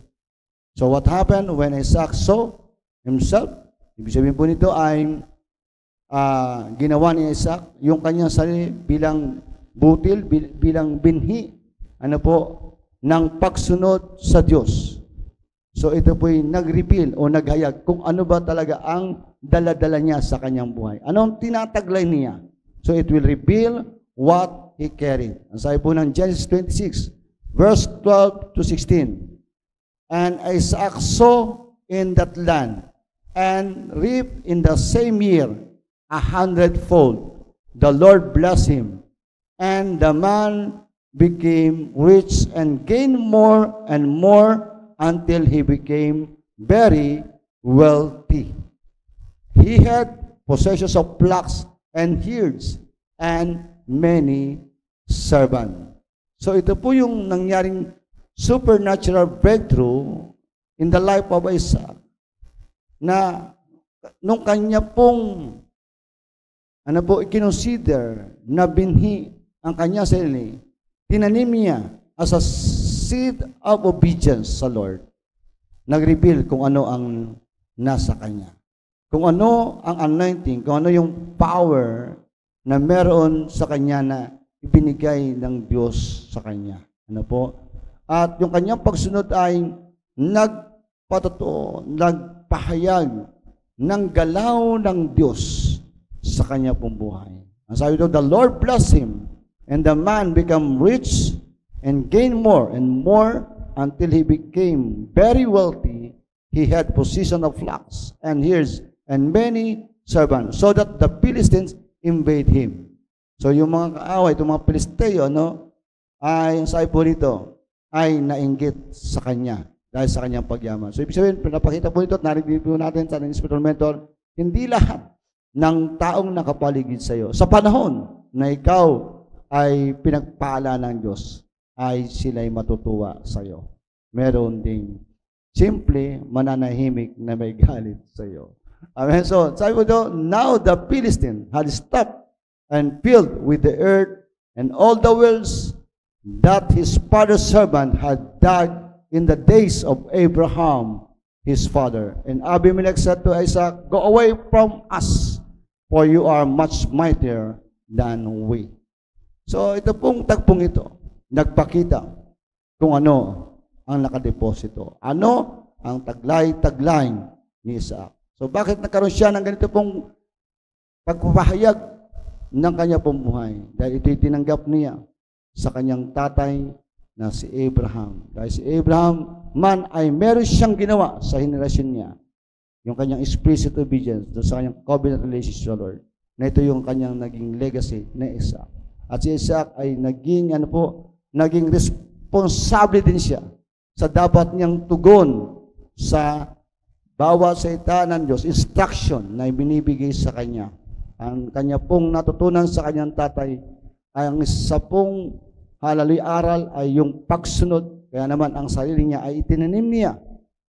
So what happened when Isaac saw himself? Ibig sabihin po nito ay ginawa ni Isaac yung kanyang sarili bilang butil, bilang binhi, ng pagsunod sa Diyos. So ito po'y nag-reveal o naghayag kung ano ba talaga ang dala-dala niya sa kanyang buhay. Anong tinataglay niya? So it will reveal what he carried. Ang sabi po ng Genesis 26, verse 12 to 16. And Isaac sowed in that land and reaped in the same year 100-fold. The Lord blessed him, and the man became rich and gained more and more until he became very wealthy. He had possessions of flocks and herds and many servants. So ito po yung nangyaring supernatural breakthrough in the life of Isaac, na nung kanya pong ikinonsider na binhi ang kanya sarili, tinanim niya as a seed of obedience sa Lord. Nag-reveal kung ano ang nasa kanya. Kung ano ang anointing, kung ano yung power na meron sa kanya na ibinigay ng Diyos sa kanya. Ano po? At yung kanyang pagsunod ay nagpatotoo, nagpahayag ng galaw ng Diyos sa kanya pong buhay. Ang sabi doon, the Lord bless him, and the man became rich and gained more and more until he became very wealthy. He had possession of flocks and herds and many servants, so that the Philistines invade him. So yung mga kaaway, itong mga Pilisteo, ay sabi po nito, ay nainggit sa kanya dahil sa kanyang pagyaman. So ibig sabihin, pinapakita po nito at narinig po natin sa spiritual mentor, hindi lahat ng taong nakapaligid sa iyo, sa panahon na ikaw ay pinagpala ng Diyos, ay sila'y matutuwa sa iyo. Meron ding simple mananahimik na may galit sa iyo. Amen. So, sabi ko doon, now the Philistine had stopped and filled with the earth and all the wells that his father's servant had dug in the days of Abraham, his father. And Abimelech said to Isaac, go away from us, for you are much mightier than we. So, ito pong tagpong ito, nagpakita kung ano ang nakadeposito. Ano ang taglay-taglay ni Isaac. So, bakit nagkaroon siya ng ganito pong pagpapahayag ng kanya pong buhay? Dahil ito'y tinanggap niya sa kanyang tatay na si Abraham. Dahil si Abraham man ay meron siyang ginawa sa henerasyon niya. Yung kanyang explicit obedience doon sa kanyang covenant relationship sa Lord. Na ito yung kanyang naging legacy na Isaac. At si Isaac ay naging, naging responsable din siya sa dapat niyang tugon sa bawat salita ng Diyos, instruction na binibigay sa kanya. Ang kanya pong natutunan sa kanyang tatay ay ang isa pong aral ay yung pagsunod. Kaya naman ang sarili niya ay itinanim niya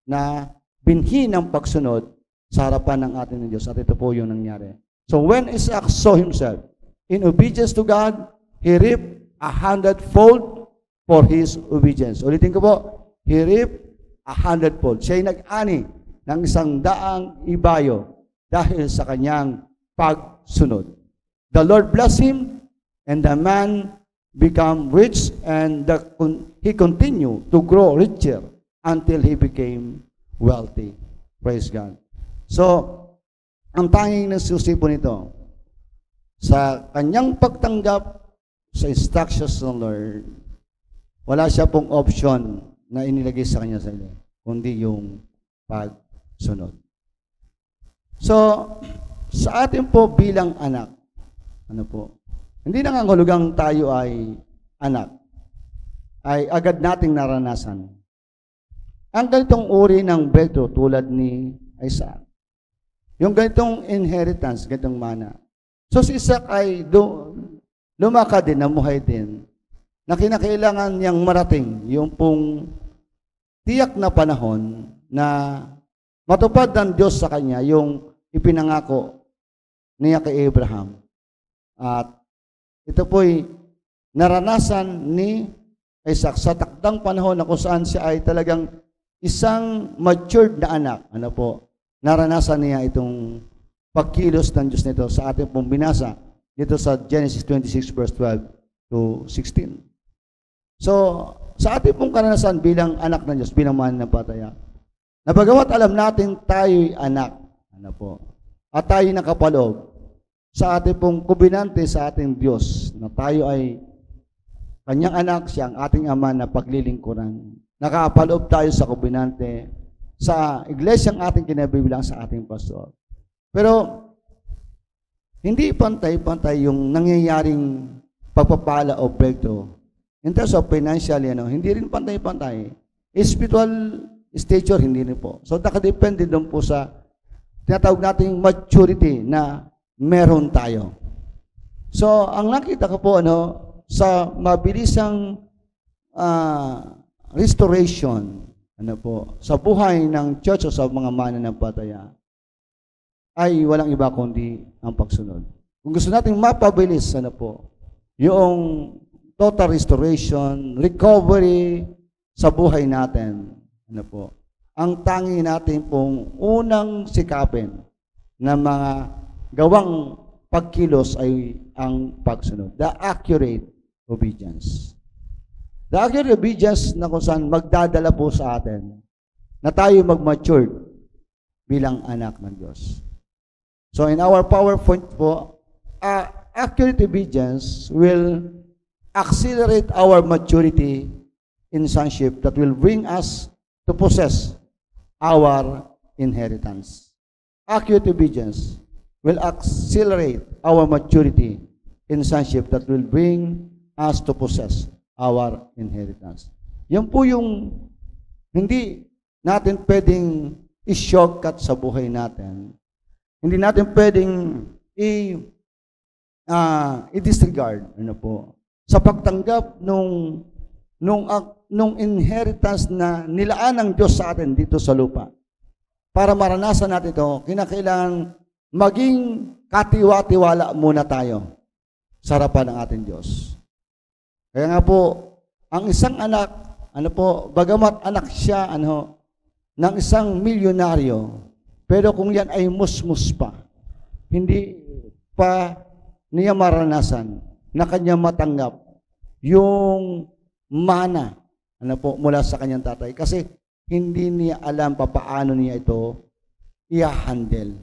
na binhi ng pagsunod sa harapan ng ating ng Diyos. At ito po yung nangyari. So when Isaac saw himself in obedience to God, he reaped 100-fold for his obedience. Ulitin ko po, he reaped 100-fold. Siya'y nag-ani ng 100 ibayo dahil sa kanyang pagsunod. The Lord blessed him, and the man became rich, and he continued to grow richer until he became wealthy. Praise God. So, ang tanging nasusi po nito, sa kanyang pagtanggap sa instructions ng Lord, wala siya pong option na inilagay sa kanya sarili, kundi yung pagsunod. So, sa atin po bilang anak, hindi nangangahulugang tayo ay anak, ay agad nating naranasan ang ganitong uri ng breakthrough tulad ni Isaac. Yung ganitong inheritance, ganitong mana. So si Isaac ay lumaka din, namuhay din, na kinakailangan niyang marating yung pong tiyak na panahon na matupad ng Diyos sa kanya yung ipinangako niya kay Abraham. At ito po'y naranasan ni Isaac sa takdang panahon na kung saan siya ay talagang isang matured na anak. Naranasan niya itong pagkilos ng Diyos nito sa ating pong binasa dito sa Genesis 26 verse 12 to 16. So, sa ating pong karanasan bilang anak ng Diyos, bilang mananampalataya, na bagamat alam natin tayo'y anak, at tayo nakapaloob sa ating pong kubinante sa ating Diyos, na tayo ay kanyang anak, siya ang ating ama na paglilingkuran. Nakapaloob tayo sa kubinante, sa iglesyang ating kinabibilang sa ating pastor. Pero, hindi pantay-pantay yung nangyayaring pagpapala o breakthrough. In terms of financially, hindi rin pantay-pantay. Spiritual stature, hindi rin po. So, nakadepende doon po sa tinatawag nating maturity na meron tayo. So, ang nakita ko po, sa mabilisang restoration, sa buhay ng church o sa mga mananampalataya, ay walang iba kundi ang pagsunod. Kung gusto nating mapabilis, yung total restoration, recovery sa buhay natin, ang tangi natin pong unang sikapin na mga gawang pagkilos ay ang pagsunod. The accurate obedience. The accurate obedience na kung saan magdadala po sa atin na tayo mag-mature bilang anak ng Diyos. So in our PowerPoint po, accurate obedience will accelerate our maturity in sonship that will bring us to possess our inheritance. Accurate obedience will accelerate our maturity in sonship that will bring us to possess our inheritance. Yan po yung hindi natin pwedeng i-shortcut sa buhay natin. Hindi natin pwedeng i-disregard sa pagtanggap nung inheritance na nilaan ng Diyos sa atin dito sa lupa. Para maranasan natin ito, kinakailangan maging katiwa-tiwala muna tayo sa harapan ng ating Diyos. Kaya nga po, ang isang anak, bagamat anak siya, ng isang milyonaryo, pero kung yan ay musmus pa, hindi pa niya maranasan na kanya matanggap yung mana, mula sa kanyang tatay. Kasi hindi niya alam paano niya ito i-handle.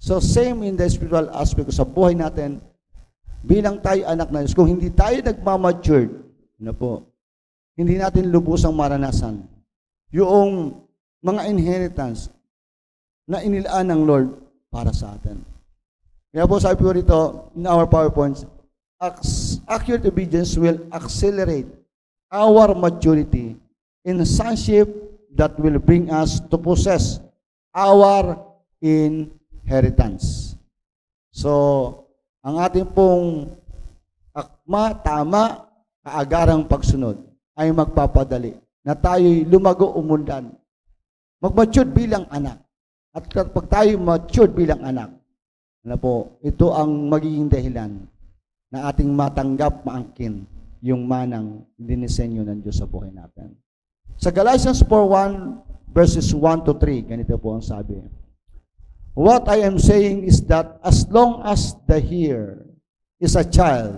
So same in the spiritual aspect sa buhay natin, bilang tayo anak ng Diyos, kung hindi tayo nagmamatured, hindi natin lubusang maranasan yung mga inheritance na inilaan ng Lord para sa atin. Kaya po sabi po rito, in our PowerPoints, accurate obedience will accelerate our maturity in sonship that will bring us to possess our inheritance. So, ang ating pong akma, tama, kaagarang pagsunod ay magpapadali na tayo'y lumago umundan. Mag-mature bilang anak. At kapag tayo mature bilang anak, ito ang magiging dahilan na ating matanggap, maangkin yung manang dinisenyo ng Diyos sa buhay natin. Sa Galatians 4:1 verses 1 to 3, ganito po ang sabi. What I am saying is that as long as the hearer is a child,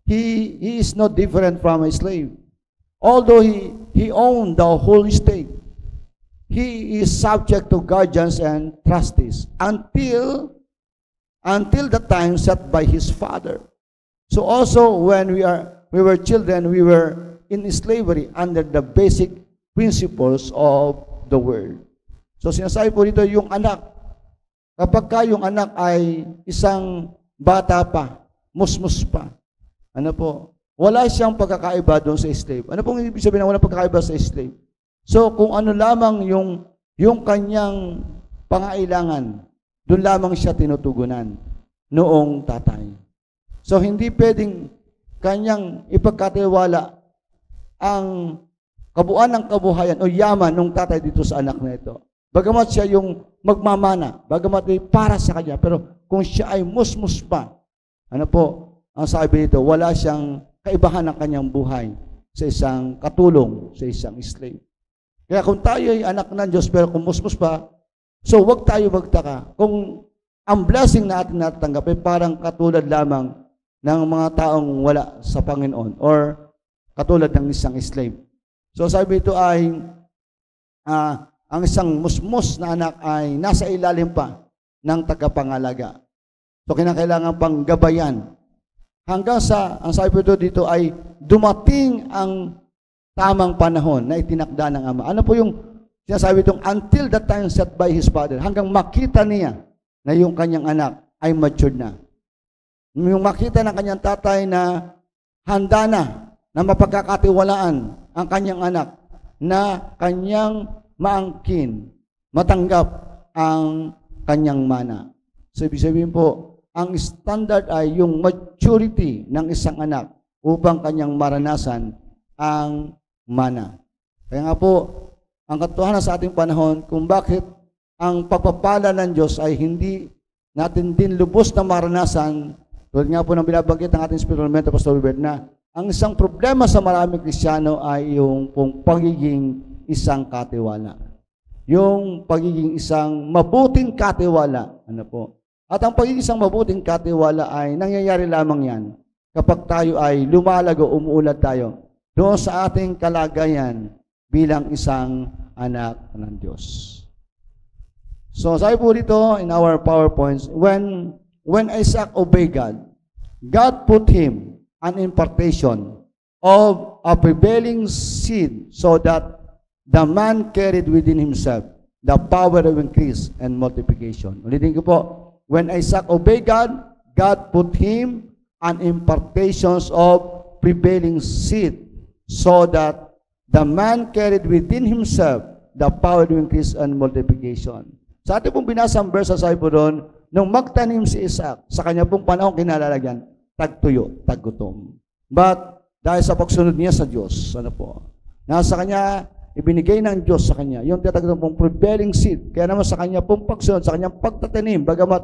he is not different from a slave. Although he owned the whole estate, he is subject to guardians and trustees until the time set by his father. So also when we were children, we were in slavery under the basic principles of the world. So sinasabi po dito yung anak, kapag yung anak ay isang bata pa, musmus pa, wala siyang pagkakaiba doon sa slave. Ano pong ibig sabihin na walang pagkakaiba sa slave? So kung ano lamang yung kanyang pangailangan, doon lamang siya tinutugunan noong tatay. So hindi pwedeng kanyang ipagkatiwala ang kabuuan ng kabuhayan o yaman ng tatay dito sa anak na ito. Bagamat siya yung magmamana, bagamat ay para sa kanya, pero kung siya ay musmus pa, ang sabi dito, wala siyang kaibahan ng kanyang buhay sa isang katulong, sa isang slave. Kaya kung tayo ay anak ng Diyos, pero kung musmus pa, so wag tayo magtaka. Kung ang blessing na ating natatanggap ay parang katulad lamang ng mga taong wala sa Panginoon or katulad ng isang slave. So sabi ito ay ang isang musmus na anak ay nasa ilalim pa ng tagapangalaga. So kinakailangan pang gabayan. Hanggang sa, ang sabi ito dito ay dumating ang tamang panahon na itinakda ng Ama. Ano po yung sinasabi itong until the time set by his father? Hanggang makita niya na yung kanyang anak ay matured na. Yung makita ng kanyang tatay na handa na mapagkakatiwalaan ang kanyang anak, na kanyang maangkin, matanggap ang kanyang mana. So, ibig sabihin po, ang standard ay yung maturity ng isang anak upang kanyang maranasan ang mana. Kaya nga po, ang katotohanan sa ating panahon kung bakit ang pagpapala ng Diyos ay hindi natin din lubos na maranasan, tulad nga po ng binabanggit ng ating spiritual mentor, Pastor Wilbert, na ang isang problema sa maraming Kristiyano ay yung pagiging isang katiwala. Yung pagiging isang mabuting katiwala. At ang pagiging isang mabuting katiwala ay nangyayari lamang yan kapag tayo ay lumalago, umuulad tayo doon sa ating kalagayan bilang isang anak ng Diyos. So, sabi po dito in our PowerPoints, when Isaac obeyed God, God put him an impartation of a prevailing seed so that the man carried within himself the power of increase and multiplication. Ulitin ko po, when Isaac obeyed God, God put him an impartations of prevailing seed so that the man carried within himself the power to increase and multiplication. Sa ating pong binasang verse sa sabi po doon, nung magtanim si Isaac, sa kanya pong panahon kinalalagyan, tagtuyo, taggutom. But dahil sa pagsunod niya sa Diyos, nasa kanya, ibinigay ng Diyos sa kanya, yung tinatagong pong prevailing seed, kaya naman sa kanya pong pagsunod, sa kanyang pagtatanim, bagamat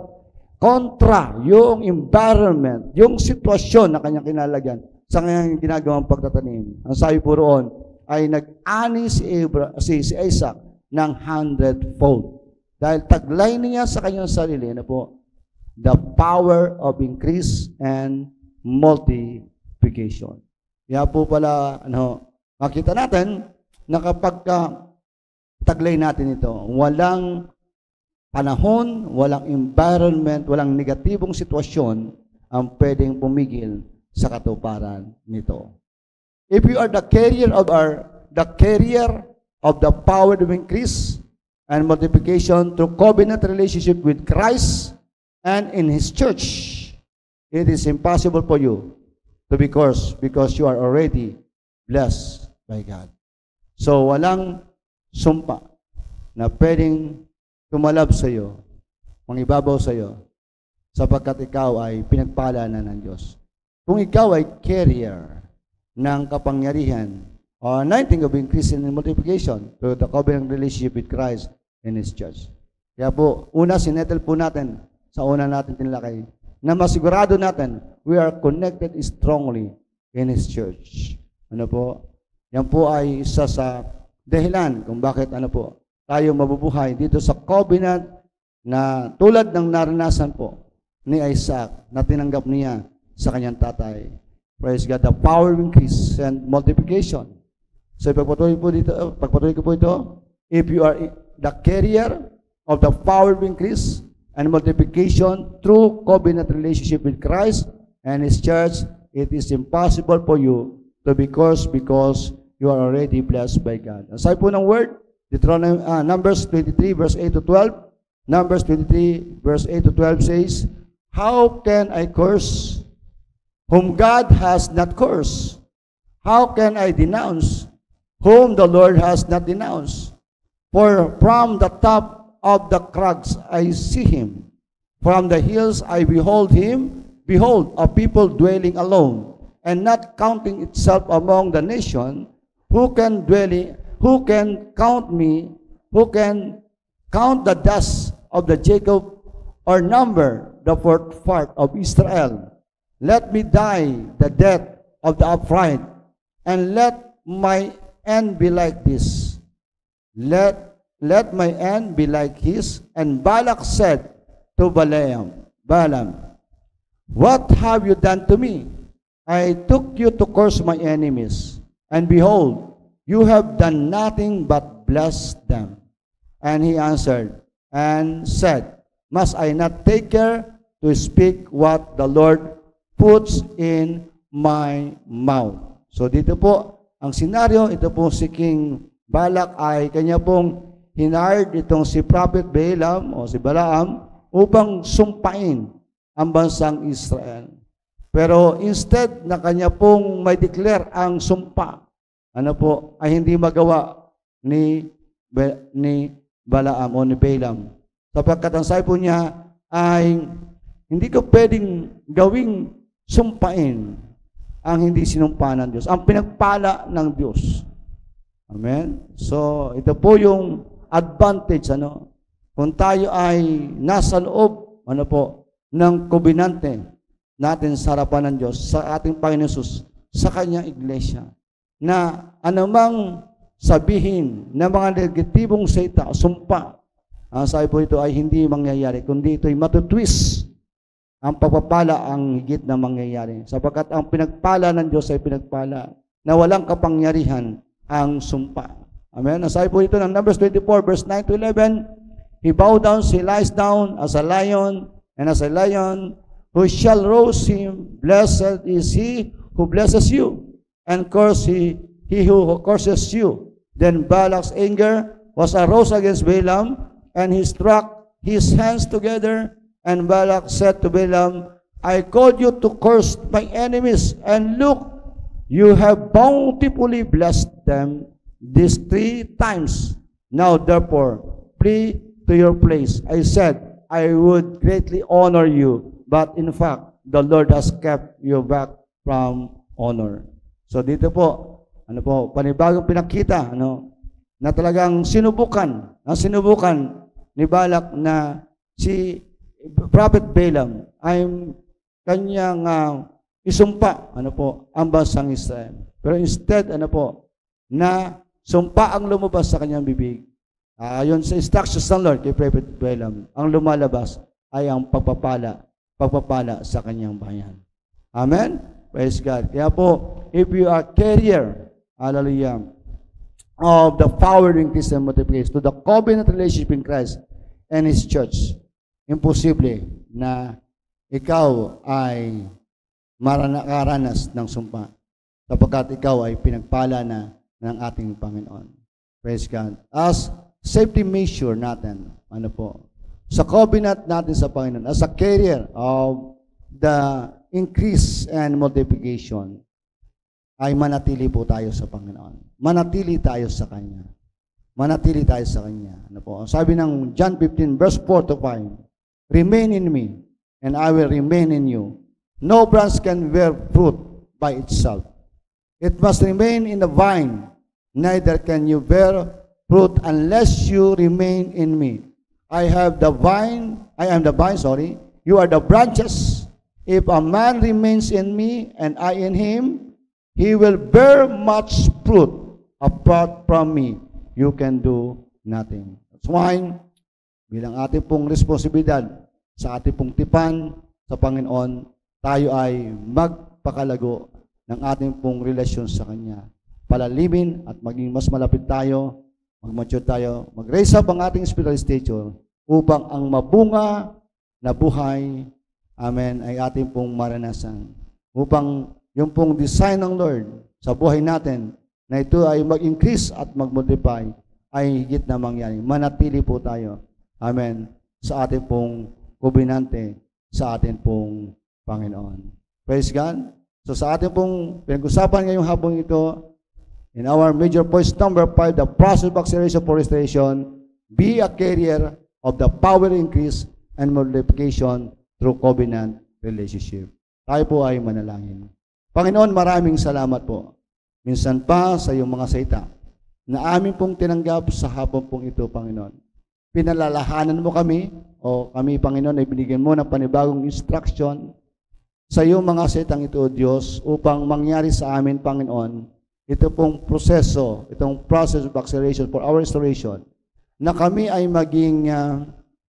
kontra yung environment, yung sitwasyon na kanyang kinalagyan sa kanyang ginagawang pagtatanim. Ang sabi po roon, ay nag-ani si Isaac ng 100-fold. Dahil taglay niya sa kanyang sarili, the power of increase and multiplication. Kaya po pala, makita natin na kapag taglay natin ito, walang panahon, walang environment, walang negatibong sitwasyon ang pwedeng pumigil sa katuparan nito. If you are the carrier of the power of increase and multiplication through covenant relationship with Christ and in His church, it is impossible for you to be cursed because you are already blessed by God. So, walang sumpa na pwedeng tumalab sa iyo, mangibabaw sa iyo, sapagkat ikaw ay pinagpala na ng Diyos. Kung ikaw ay carrier ng kapangyarihan o anointing of increase and multiplication through the covenant relationship with Christ and His church. Kaya po, una, sinettle po natin sa una natin tinalakay na masigurado natin we are connected strongly in His church. Yan po ay isa sa dahilan kung bakit tayo mabubuhay dito sa covenant na tulad ng naranasan po ni Isaac na tinanggap niya sa kanyang tatay. Praise God, the power of increase and multiplication. So pagpatuloy ko po ito, if you are the carrier of the power of increase and multiplication through covenant relationship with Christ and His church, it is impossible for you to be cursed because you are already blessed by God. Ang sabi po ng word, Numbers 23 verse 8 to 12. Numbers 23 verse 8 to 12 says, how can I curse whom God has not cursed? How can I denounce whom the Lord has not denounced? For from the top of the crags I see him. From the hills I behold him. Behold, a people dwelling alone, and not counting itself among the nation. Who can count me? Who can count the dust of the Jacob, or number the fourth part of Israel? Let me die the death of the upright, and let my end be like this. Let my end be like his. And Balak said to Balaam, what have you done to me? I took you to curse my enemies, and behold, you have done nothing but bless them. And he answered and said, must I not take care to speak what the Lord puts in my mouth? So dito po, ang senaryo, ito po si King Balak ay kanya pong hinard itong si Prophet Balaam o si Balaam upang sumpain ang bansang Israel. Pero instead na kanya pong may declare ang sumpa, ay hindi magawa ni Balaam o ni Balaam. Sapagkat ang sabi po niya ay hindi ko pwedeng gawing sumpain ang hindi sinumpa ng Diyos, ang pinagpala ng Diyos. Amen? So, ito po yung advantage, kung tayo ay nasa loob, ng kobenante natin sa harapan ng Diyos, sa ating Panginoon Jesus, sa Kanyang iglesia, na anumang sabihin na mga negatibong salita, sumpa, ang sabi po ito ay hindi mangyayari, kundi ito ay matutwist ang pagpapala ang higit na mangyayari. Sapagkat ang pinagpala ng Diyos ay pinagpala na walang kapangyarihan ang sumpa. Amen. Nasabi po dito ng Numbers 24, verse 9 to 11, He bowed down, he lies down as a lion, and as a lion, who shall rouse him? Blessed is he who blesses you, and curse he who curses you. Then Balak's anger was aroused against Balaam, and he struck his hands together, and Balak said to Balaam, I called you to curse my enemies, and look, you have bountifully blessed them these 3 times. Now therefore, flee to your place. I said, I would greatly honor you, but in fact, the Lord has kept you back from honor. So dito po, panibagong pinakita, na talagang sinubukan ni Balak na si Prophet Balaam ay kanyang isumpa, ang bansang Israel. Pero instead, na sumpa ang lumabas sa kanyang bibig. Ayon sa instructions ng Lord kay Prophet Balaam, ang lumalabas ay ang pagpapala sa kanyang bayan. Amen? Praise God. Kaya po, if you are carrier, hallelujah, of the power in Christian multiplication to the covenant relationship in Christ and His church, imposible na ikaw ay makaranas ng sumpa sapagkat ikaw ay pinagpala na ng ating Panginoon. Praise God. As safety measure natin, sa covenant natin sa Panginoon, as a carrier of the increase and multiplication, ay manatili po tayo sa Panginoon. Manatili tayo sa Kanya. Manatili tayo sa Kanya. Sabi ng John 15, verse 4 to 5, Remain in me, and I will remain in you. No branch can bear fruit by itself. It must remain in the vine. Neither can you bear fruit unless you remain in me. I am the vine, you are the branches. If a man remains in me and I in him, he will bear much fruit. Apart from me, you can do nothing. That's why, bilang ating pong responsibilidad sa ating pong tipan sa Panginoon, tayo ay magpakalago ng ating pong relasyon sa Kanya. Palalimin at maging mas malapit tayo, mag-mature tayo, mag-raise up ang ating spiritual stature upang ang mabunga na buhay, amen, ay ating pong maranasan. Upang yung pong design ng Lord sa buhay natin, na ito ay mag-increase at mag-multiply, ay higit na mangyari. Manatili po tayo, amen, sa ating pong kubinante, sa ating pong Panginoon. Praise God. So sa ating pong pinag-usapan ngayong hapon ito, in our major points, number 5, the process of acceleration for restoration, be a carrier of the power increase and multiplication through covenant relationship. Tayo po ay manalangin. Panginoon, maraming salamat po. Minsan pa sa iyong mga salita na amin pong tinanggap sa hapon pong ito, Panginoon. Pinalalahanan mo kami, o kami, Panginoon, ay binigyan mo ng panibagong instruction sa iyong mga salitang ito, O Diyos, upang mangyari sa amin, Panginoon, ito pong proseso, itong process of acceleration for our restoration, na kami ay maging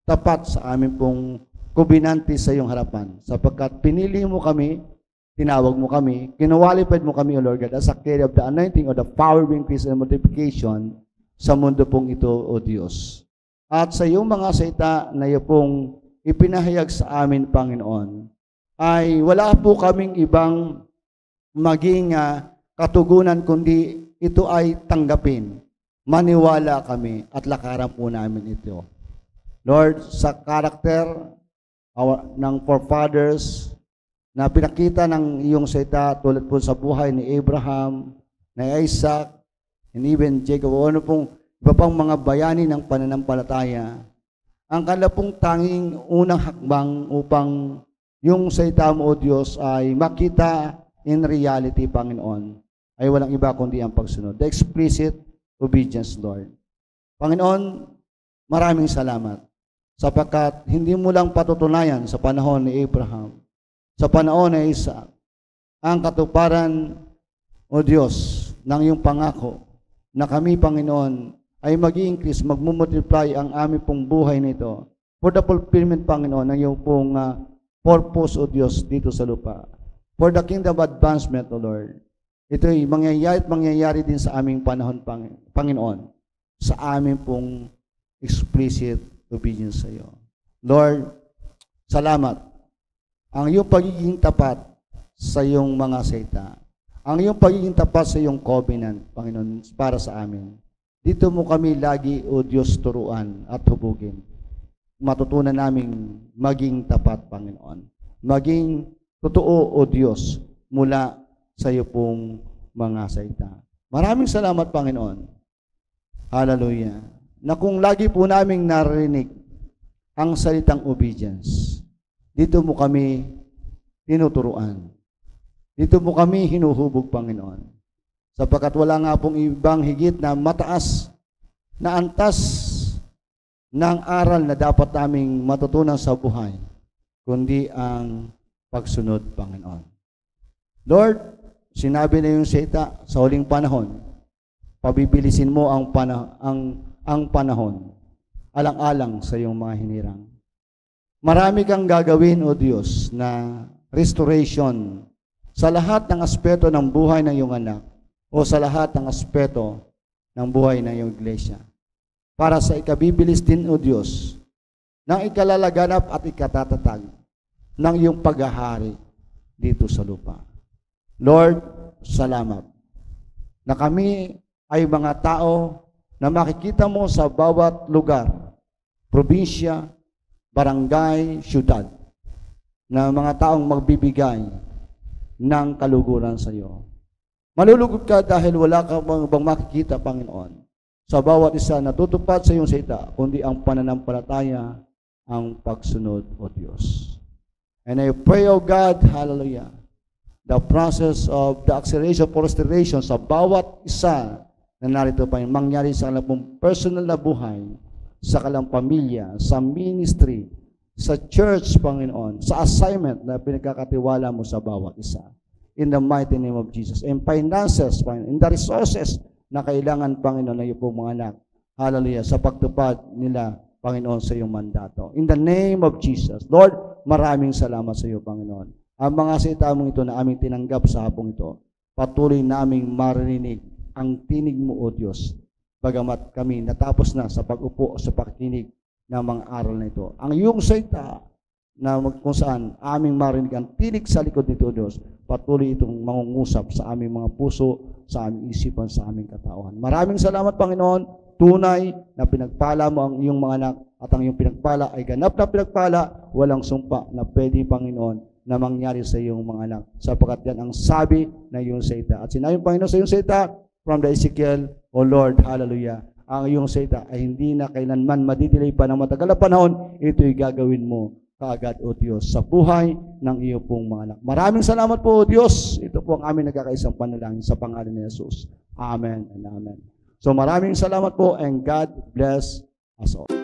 tapat sa amin pong kubinante sa iyong harapan. Sapagkat pinili mo kami, tinawag mo kami, kinuwalified mo kami, O Lord God, as a carrier of the anointing or the power of increase and multiplication sa mundo pong ito, O Diyos. At sa iyong mga salita na iyo pong ipinahayag sa amin, Panginoon, ay wala po kaming ibang maging katugunan, kundi ito ay tanggapin. Maniwala kami at lakaran po namin ito. Lord, sa karakter ng forefathers na pinakita ng iyong salita tulad po sa buhay ni Abraham, ni Isaac, and even Jacob, ano pong iba pang mga bayani ng pananampalataya, ang kanila pong tanging unang hakbang upang yung salita mo, O Diyos, ay makita in reality, Panginoon, ay walang iba kundi ang pagsunod. The explicit obedience, Lord. Panginoon, maraming salamat sapagkat hindi mo lang patutunayan sa panahon ni Abraham, sa panahon ni Isaac, ang katuparan, O Diyos, ng iyong pangako na kami, Panginoon, ay mag-i-increase, magmumultiply ang aming pong buhay nito for the fulfillment, Panginoon, ng iyong pong purpose, O Diyos, dito sa lupa. For the kingdom advancement, O Lord. Ito'y mangyayari at mangyayari din sa aming panahon, Panginoon, sa aming pong explicit obedience sa iyo. Lord, salamat. Ang iyong pagiging tapat sa iyong mga salita. Ang iyong pagiging tapat sa iyong covenant, Panginoon, para sa amin. Dito mo kami lagi, O Diyos, turuan at hubugin. Matutunan naming maging tapat, Panginoon. Maging totoo, O Diyos, mula sa iyo pong mga salita. Maraming salamat, Panginoon. Hallelujah. Na kung lagi po naming narinig ang salitang obedience, dito mo kami tinuturuan. Dito mo kami hinuhubog, Panginoon. Sapagkat wala nga pong ibang higit na mataas na antas ng aral na dapat naming matutunan sa buhay, kundi ang pagsunod, Panginoon. Lord, sinabi na yung salita sa huling panahon, pabibilisin mo ang panahon, alang-alang sa iyong mga hinirang. Marami kang gagawin, O Diyos, na restoration sa lahat ng aspeto ng buhay ng iyong anak o sa lahat ng aspeto ng buhay ng iyong iglesia. Para sa ikabibilis din, O Diyos, ng ikalalaganap at ikatatatag ng iyong paghahari dito sa lupa. Lord, salamat na kami ay mga tao na makikita mo sa bawat lugar, probinsya, barangay, syudad, na mga taong magbibigay ng kaluguran sa iyo. Malulugod ka dahil wala ka bang makikita, Panginoon, sa bawat isa na tutupad sa iyong salita, kundi ang pananampalataya, ang pagsunod, O Diyos. And I pray, O God, hallelujah, the process of the acceleration for restoration sa bawat isa na narito pa mangyari sa kanilang personal na buhay, sa kanilang pamilya, sa ministry, sa church, Panginoon, sa assignment na pinagkakatiwala mo sa bawat isa. In the mighty name of Jesus. And finances, Panginoon, in the resources na kailangan, Panginoon, na iyo po mga anak. Hallelujah. Sa pagtupad nila, Panginoon, sa iyong mandato. In the name of Jesus. Lord, maraming salamat sa iyo, Panginoon. Ang mga salita mong ito na aming tinanggap sa hapong ito, patuloy naming marinig ang tinig mo, O Diyos. Bagamat kami natapos na sa pag-upo o sa pakikinig ng mga aral na ito. Ang iyong salita na kung saan aming marinig ang tinig sa likod nito, O Diyos, patuloy itong mangungusap sa aming mga puso, sa aming isipan, sa aming katauhan. Maraming salamat, Panginoon. Tunay na pinagpala mo ang iyong mga anak at ang iyong pinagpala ay ganap na pinagpala, walang sumpa na pwede, Panginoon, na mangyari sa iyong mga anak. Sapagkat yan ang sabi na iyong salita. At sinabi, Panginoon, sa iyong salita, from the Ezekiel, O Lord, hallelujah, ang iyong salita ay hindi na kailanman madidelay pa ng matagal na panahon, ito'y gagawin mo kaagad, O Diyos, sa buhay ng iyo pong mga anak. Maraming salamat po, O Diyos. Ito po ang aming nagkakaisang panalangin sa pangalan ni Jesus. Amen and amen. So maraming salamat po and God bless us all.